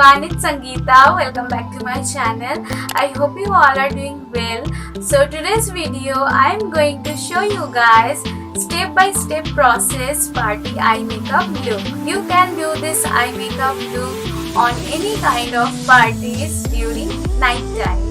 everyone, it's Sangeeta. Welcome back to my channel. I hope you all are doing well. So today's video I am going to show you guys step by step process party eye makeup look. You can do this eye makeup look on any kind of parties during night time.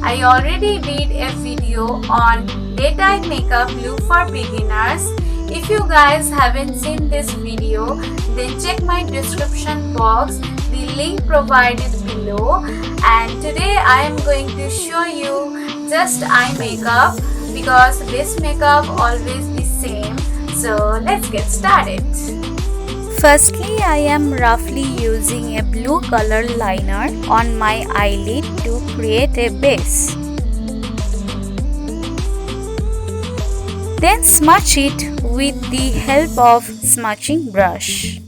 I already did a video on daytime makeup look for beginners. If you guys haven't seen this video, then check my description box, the link provided below. And today I am going to show you just eye makeup because base makeup always the same. So let's get started. Firstly, I am roughly using a blue color liner on my eyelid to create a base. Then smudge it with the help of smudging brush.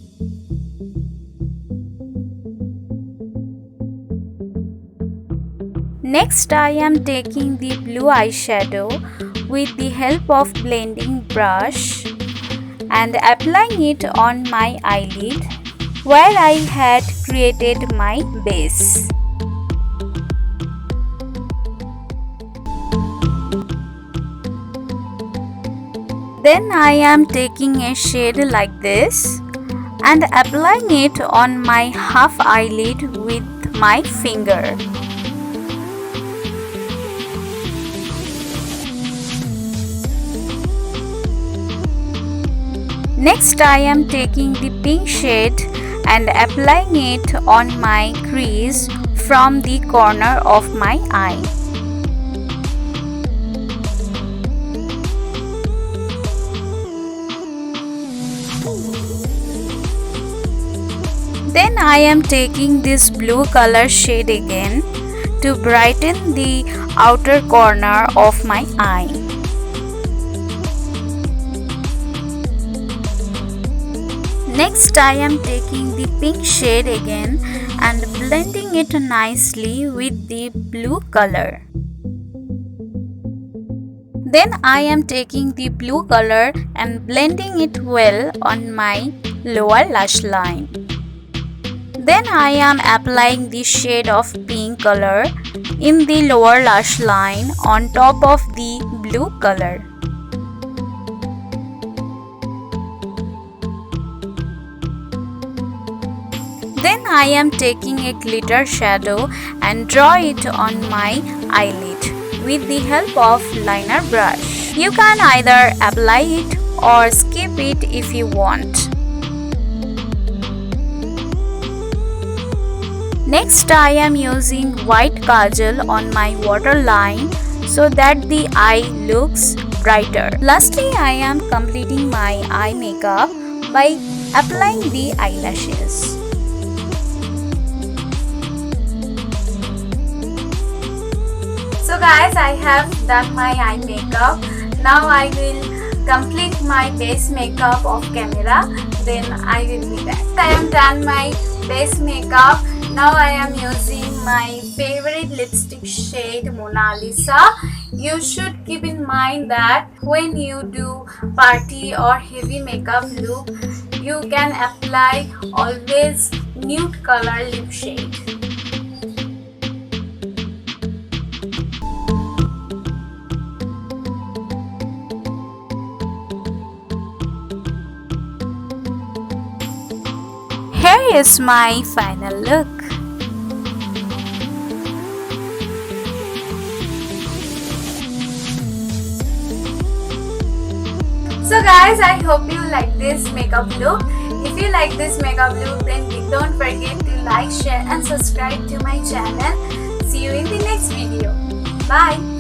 Next, I am taking the blue eyeshadow with the help of blending brush and applying it on my eyelid where I had created my base. Then I am taking a shade like this and applying it on my half eyelid with my finger. Next I am taking the pink shade and applying it on my crease from the corner of my eye. Then I am taking this blue color shade again to brighten the outer corner of my eye. Next I am taking the pink shade again and blending it nicely with the blue color. Then I am taking the blue color and blending it well on my lower lash line. Then I am applying the shade of pink color in the lower lash line on top of the blue color. Then I am taking a glitter shadow and draw it on my eyelid with the help of liner brush. You can either apply it or skip it if you want. Next I am using white kajal on my waterline so that the eye looks brighter. Lastly, I am completing my eye makeup by applying the eyelashes. So guys, I have done my eye makeup. Now I will complete my base makeup off camera. Then I will be back. I am done my base makeup. Now I am using my favorite lipstick shade Mona Lisa. You should keep in mind that when you do party or heavy makeup look, you can apply always nude color lip shade. Here is my final look. So guys, I hope you like this makeup look. If you like this makeup look, then don't forget to like, share and subscribe to my channel. See you in the next video. Bye.